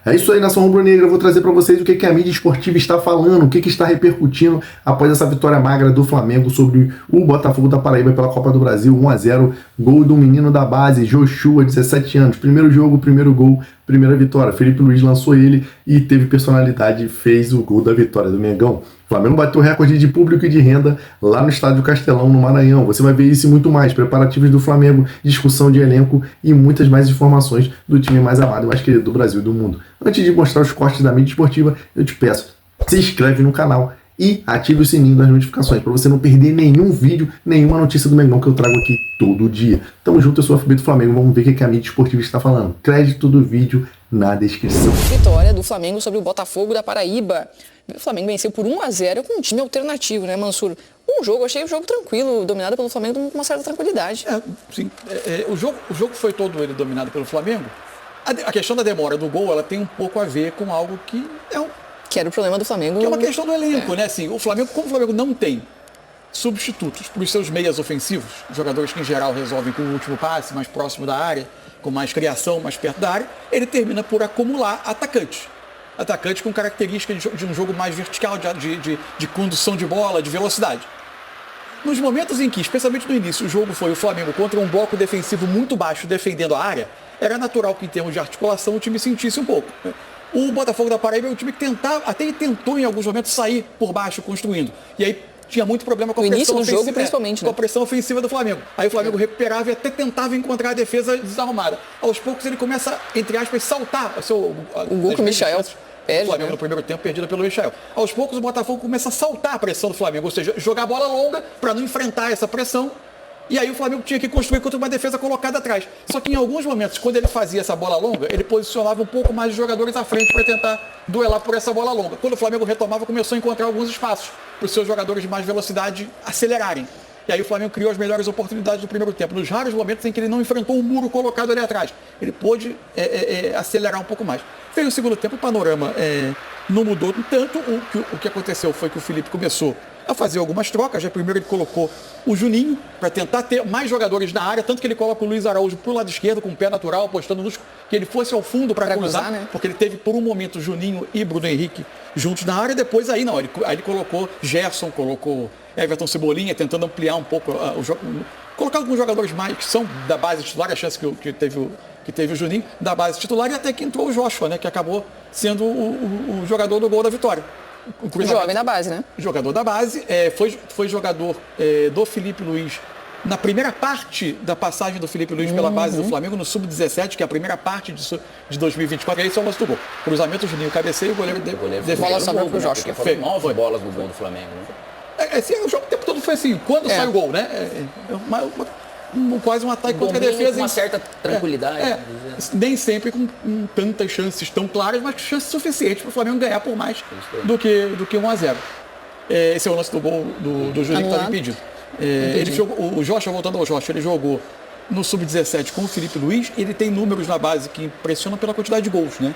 É isso aí, nação rubro-negra. Eu vou trazer para vocês o que a mídia esportiva está falando, o que está repercutindo após essa vitória magra do Flamengo sobre o Botafogo da Paraíba pela Copa do Brasil, 1-0, gol do menino da base, Joshua, 17 anos. Primeiro jogo, primeiro gol, primeira vitória. Felipe Luiz lançou ele e teve personalidade e fez o gol da vitória do Mengão. O Flamengo bateu recorde de público e de renda lá no Estádio Castelão, no Maranhão. Você vai ver isso e muito mais. Preparativos do Flamengo, discussão de elenco e muitas mais informações do time mais amado e mais querido do Brasil e do mundo. Antes de mostrar os cortes da mídia esportiva, eu te peço, se inscreve no canal e ative o sininho das notificações para você não perder nenhum vídeo, nenhuma notícia do Mengão que eu trago aqui todo dia. Tamo junto, eu sou o FB do Flamengo, vamos ver o que a mídia esportiva está falando. Crédito do vídeo na descrição. Vitória do Flamengo sobre o Botafogo da Paraíba. O Flamengo venceu por 1-0 com um time alternativo, né, Mansur? Eu achei o jogo tranquilo, dominado pelo Flamengo com uma certa tranquilidade. Sim. O jogo foi todo ele dominado pelo Flamengo. A questão da demora do gol, ela tem um pouco a ver com algo que que era o problema do Flamengo. Que é uma questão do elenco, né? Assim, como o Flamengo não tem substitutos para os seus meias ofensivos, jogadores que em geral resolvem com o último passe, mais próximo da área, com mais criação, mais perto da área, ele termina por acumular atacantes. Atacantes com características de um jogo mais vertical, de condução de bola, de velocidade. Nos momentos em que, especialmente no início, o jogo foi o Flamengo contra um bloco defensivo muito baixo defendendo a área, era natural que em termos de articulação o time sentisse um pouco. O Botafogo da Paraíba é um time que tentou em alguns momentos sair por baixo construindo. E aí tinha muito problema com a pressão ofensiva. Jogo, principalmente, com a pressão ofensiva do Flamengo. Aí o Flamengo recuperava e até tentava encontrar a defesa desarrumada. Aos poucos ele começa, entre aspas, saltar. O gol que o Michael perde, o Flamengo no primeiro tempo perdido pelo Michael. Aos poucos o Botafogo começa a saltar a pressão do Flamengo, ou seja, jogar bola longa para não enfrentar essa pressão. E aí o Flamengo tinha que construir contra uma defesa colocada atrás. Só que em alguns momentos, quando ele fazia essa bola longa, ele posicionava um pouco mais de jogadores à frente para tentar duelar por essa bola longa. Quando o Flamengo retomava, começou a encontrar alguns espaços para os seus jogadores de mais velocidade acelerarem. E aí o Flamengo criou as melhores oportunidades do primeiro tempo. Nos raros momentos em que ele não enfrentou um muro colocado ali atrás. Ele pôde acelerar um pouco mais. Veio o segundo tempo, o panorama não mudou tanto. O que aconteceu foi que o Felipe começou a fazer algumas trocas. Primeiro ele colocou o Juninho para tentar ter mais jogadores na área, tanto que ele coloca o Luiz Araújo para o lado esquerdo com o pé natural, apostando que ele fosse ao fundo para cruzar, né? Porque ele teve por um momento Juninho e Bruno Henrique juntos na área, depois aí ele colocou Gerson, colocou Everton Cebolinha, tentando ampliar um pouco o jogo, colocar alguns jogadores mais que são da base titular, a chance que teve o Juninho, da base titular, e até que entrou o Joshua, né, que acabou sendo o jogador do gol da vitória. Jovem da base, né? Jogador da base, foi jogador do Felipe Luiz na primeira parte da passagem do Felipe Luiz pela base do Flamengo, no Sub-17, que é a primeira parte de 2024, aí só o lance do gol. Cruzamento, Juninho cabeceia e o goleiro defende. Bola sobrou pro Joshua. Foi 9 bolas no gol do Flamengo, né? O jogo o tempo todo foi assim, quando sai o gol, né? Quase um ataque contra a defesa. Com uma certa tranquilidade. Nem sempre com tantas chances tão claras, mas chances suficientes para o Flamengo ganhar por mais do que 1-0. Esse é o lance do gol do Juninho que estava impedido. O Joshua, voltando ao Joshua, ele jogou no Sub-17 com o Felipe Luiz. Ele tem números na base que impressionam pela quantidade de gols, né?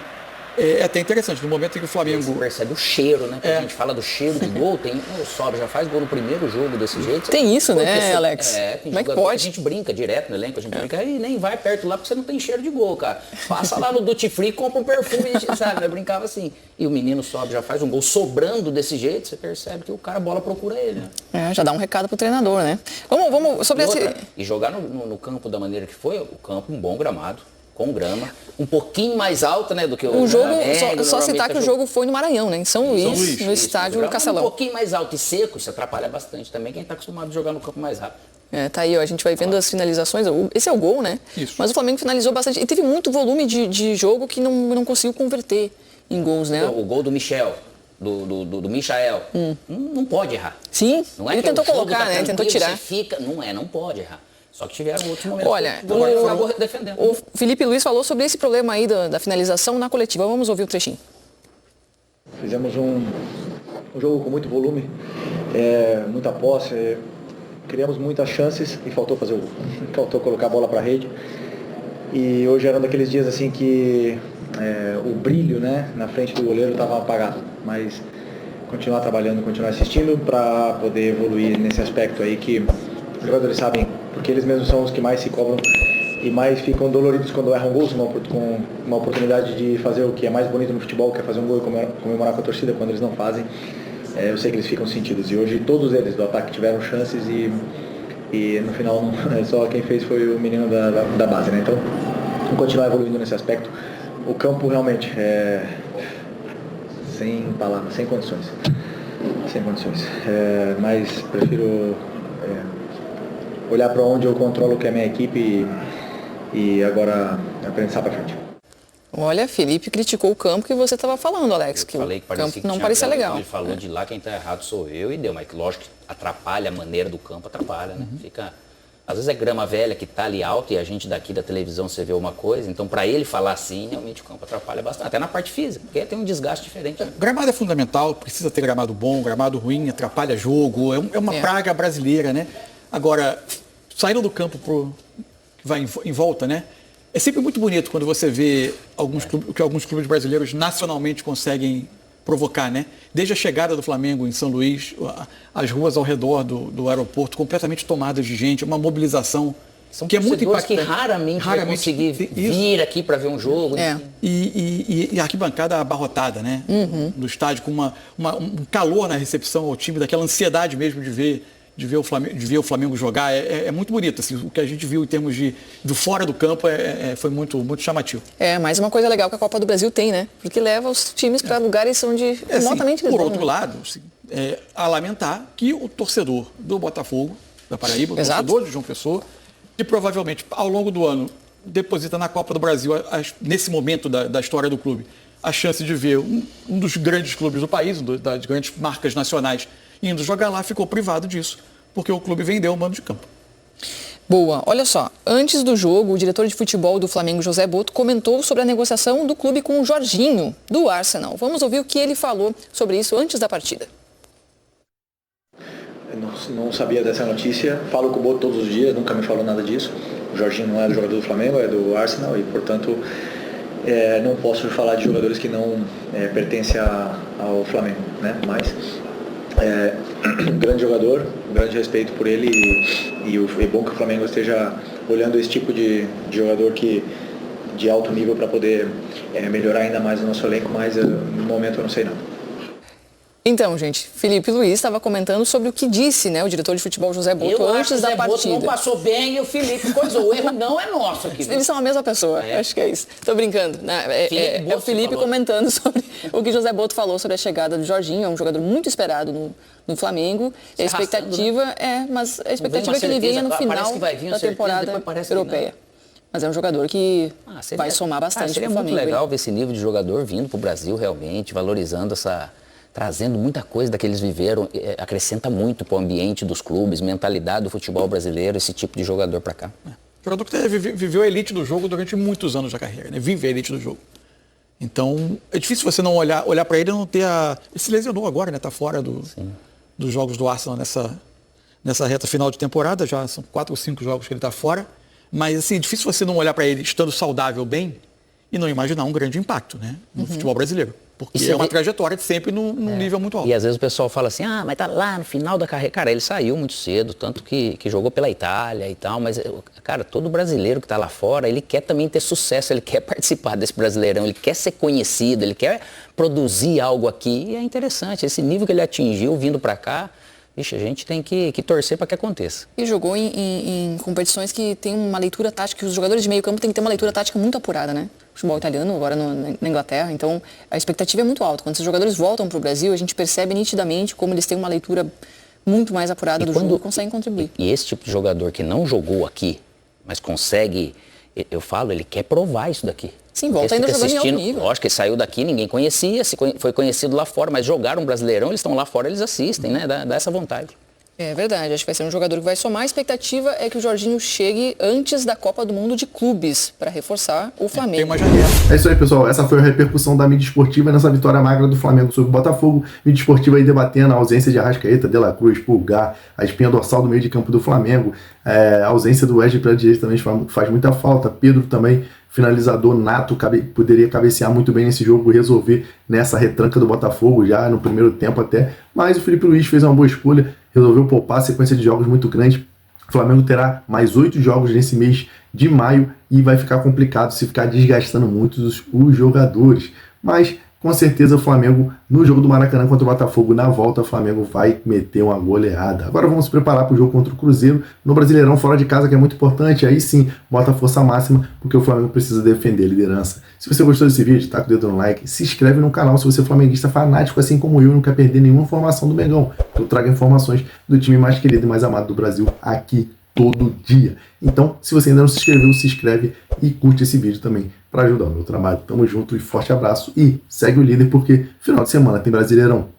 É até interessante, no momento em que o Flamengo... Você percebe o cheiro, né? Quando a gente fala do cheiro de gol, o Sobe já faz gol no primeiro jogo desse jeito. Tem isso, né, Alex? Como é que pode? A gente brinca direto no elenco, a gente brinca e nem vai perto lá porque você não tem cheiro de gol, cara. Passa lá no Duty Free, compra um perfume, sabe? Eu brincava assim. E o menino Sobe já faz um gol sobrando desse jeito, você percebe que o cara, a bola procura ele, né? Já dá um recado pro treinador, né? Vamos sobre E jogar no campo da maneira que foi, o campo, um bom gramado. Com grama, um pouquinho mais alta, né, do que o jogo. Só citar que o jogo foi no Maranhão, né, em São Luís, no estádio Castelão. Um pouquinho mais alto e seco, isso atrapalha bastante também quem está acostumado a jogar no campo mais rápido. Tá aí, ó, a gente vai vendo as finalizações. Esse é o gol, né? Isso. Mas o Flamengo finalizou bastante. E teve muito volume de jogo que não conseguiu converter em gols, né? O gol do Michael. Do Michael. Não pode errar. Sim, não é ele tentou colocar, né? Ele tentou tirar. Não pode errar. Só que tiveram outros momentos. Olha, defendendo. O Felipe Luiz falou sobre esse problema aí da finalização na coletiva. Vamos ouvir o trechinho. Fizemos um jogo com muito volume, muita posse, criamos muitas chances e faltou fazer o gol. Faltou colocar a bola para a rede. E hoje era um daqueles dias assim que o brilho, né, na frente do goleiro estava apagado. Mas continuar trabalhando, continuar assistindo para poder evoluir nesse aspecto aí que os jogadores sabem, porque eles mesmos são os que mais se cobram e mais ficam doloridos quando erram gols, com uma oportunidade de fazer o que é mais bonito no futebol, que é fazer um gol e comemorar com a torcida quando eles não fazem. Eu sei que eles ficam sentidos, e hoje todos eles do ataque tiveram chances e no final só quem fez foi o menino da base, né? Então vamos continuar evoluindo nesse aspecto. O campo realmente sem palavras, sem condições, mas prefiro olhar para onde eu controlo, que é a minha equipe, e agora pensar para frente. Olha, Felipe criticou o campo que você estava falando, Alex, que o campo não parecia legal. Ele falou de lá, quem está errado sou eu, e deu, mas lógico que atrapalha a maneira do campo, atrapalha, né? Às vezes é grama velha que está ali alta e a gente daqui da televisão você vê uma coisa, então para ele falar assim, realmente o campo atrapalha bastante, até na parte física, porque tem um desgaste diferente. Né? Gramado é fundamental, precisa ter gramado bom, gramado ruim, atrapalha jogo, é uma praga brasileira, né? Agora, saindo do campo que vai em volta, né? É sempre muito bonito quando você vê que alguns clubes brasileiros nacionalmente conseguem provocar, né? Desde a chegada do Flamengo em São Luís, as ruas ao redor do aeroporto completamente tomadas de gente, uma mobilização São que é muito impactante. Que raramente vai conseguir vir aqui para ver um jogo. E a arquibancada abarrotada, né? Do estádio, com um calor na recepção ao time, daquela ansiedade mesmo de ver o Flamengo jogar, é muito bonito. Assim, o que a gente viu em termos do fora do campo foi muito, muito chamativo. Mais uma coisa legal que a Copa do Brasil tem, né? Porque leva os times para lugares onde remotamente eles Por vão, outro lado, assim, a lamentar que o torcedor do Botafogo, da Paraíba, o torcedor de João Pessoa, que provavelmente ao longo do ano deposita na Copa do Brasil, nesse momento da história do clube, a chance de ver um dos grandes clubes do país, das grandes marcas nacionais, indo jogar lá, ficou privado disso, porque o clube vendeu o mando de campo. Boa. Olha só, antes do jogo, o diretor de futebol do Flamengo, José Botto, comentou sobre a negociação do clube com o Jorginho, do Arsenal. Vamos ouvir o que ele falou sobre isso antes da partida. Eu não sabia dessa notícia, falo com o Botto todos os dias, nunca me falou nada disso. O Jorginho não é do jogador do Flamengo, é do Arsenal, e portanto não posso falar de jogadores que não pertencem ao Flamengo, né? Mas um grande jogador, um grande respeito por ele, e é bom que o Flamengo esteja olhando esse tipo de jogador de alto nível para poder melhorar ainda mais o nosso elenco, mas no momento eu não sei nada. Então, gente, Felipe Luiz estava comentando sobre o que disse, né, o diretor de futebol José Botto antes da partida. O José Botto não passou bem e o Felipe coisou. O erro não é nosso aqui. Eles são a mesma pessoa, acho que é isso. Tô brincando. É o Felipe comentando sobre o que José Botto falou sobre a chegada do Jorginho. É um jogador muito esperado no Flamengo. A expectativa mas a expectativa é que ele venha no final da temporada europeia. Mas é um jogador que vai somar bastante seria pro Flamengo. Muito legal ver esse nível de jogador vindo pro Brasil realmente, valorizando trazendo muita coisa da que eles viveram, acrescenta muito para o ambiente dos clubes, mentalidade do futebol brasileiro, esse tipo de jogador para cá. Jogador que viveu a elite do jogo durante muitos anos da carreira, né? Vive a elite do jogo. Então, é difícil você não olhar para ele e não ter Ele se lesionou agora, né? Tá fora dos jogos do Arsenal nessa reta final de temporada, já são 4 ou 5 jogos que ele tá fora. Mas, assim, é difícil você não olhar para ele estando saudável bem e não imaginar um grande impacto, né? No futebol brasileiro. Porque é uma trajetória sempre num nível muito alto. E às vezes o pessoal fala assim, mas tá lá no final da carreira. Cara, ele saiu muito cedo, tanto que jogou pela Itália e tal, mas, cara, todo brasileiro que tá lá fora, ele quer também ter sucesso, ele quer participar desse Brasileirão, ele quer ser conhecido, ele quer produzir algo aqui. E é interessante, esse nível que ele atingiu vindo para cá, a gente tem que torcer para que aconteça. E jogou em competições que tem uma leitura tática, que os jogadores de meio campo têm que ter uma leitura tática muito apurada, né? Futebol italiano, agora na Inglaterra, então a expectativa é muito alta. Quando esses jogadores voltam para o Brasil, a gente percebe nitidamente como eles têm uma leitura muito mais apurada do jogo e conseguem contribuir. E esse tipo de jogador que não jogou aqui, mas consegue, eu falo, ele quer provar isso daqui. Sim, volta ainda jogando em alto nível. Lógico que ele saiu daqui, ninguém conhecia, foi conhecido lá fora, mas jogaram um Brasileirão, eles estão lá fora, eles assistem, né? Dá essa vontade. É verdade, acho que vai ser um jogador que vai somar. A expectativa é que o Jorginho chegue antes da Copa do Mundo de Clubes, para reforçar o Flamengo. Tem uma janela. É isso aí, pessoal. Essa foi a repercussão da mídia esportiva nessa vitória magra do Flamengo sobre o Botafogo. Mídia esportiva aí debatendo a ausência de Arrascaeta, De La Cruz, Pulgar, a espinha dorsal do meio de campo do Flamengo. A ausência do Wesley pela direita também faz muita falta. Pedro também, finalizador nato, poderia cabecear muito bem nesse jogo e resolver nessa retranca do Botafogo já no primeiro tempo até. Mas o Felipe Luiz fez uma boa escolha, resolveu poupar a sequência de jogos muito grande. O Flamengo terá mais 8 jogos nesse mês de maio e vai ficar complicado se ficar desgastando muito os jogadores. Mas, com certeza, o Flamengo, no jogo do Maracanã contra o Botafogo, na volta, o Flamengo vai meter uma goleada. Agora vamos se preparar para o jogo contra o Cruzeiro, no Brasileirão, fora de casa, que é muito importante. Aí sim, bota a força máxima, porque o Flamengo precisa defender a liderança. Se você gostou desse vídeo, tá com o dedo no like, se inscreve no canal se você é flamenguista fanático, assim como eu, e não quer perder nenhuma informação do Mengão. Eu trago informações do time mais querido e mais amado do Brasil aqui todo dia. Então, se você ainda não se inscreveu, se inscreve e curte esse vídeo também para ajudar o meu trabalho. Tamo junto e forte abraço e segue o líder porque final de semana tem Brasileirão.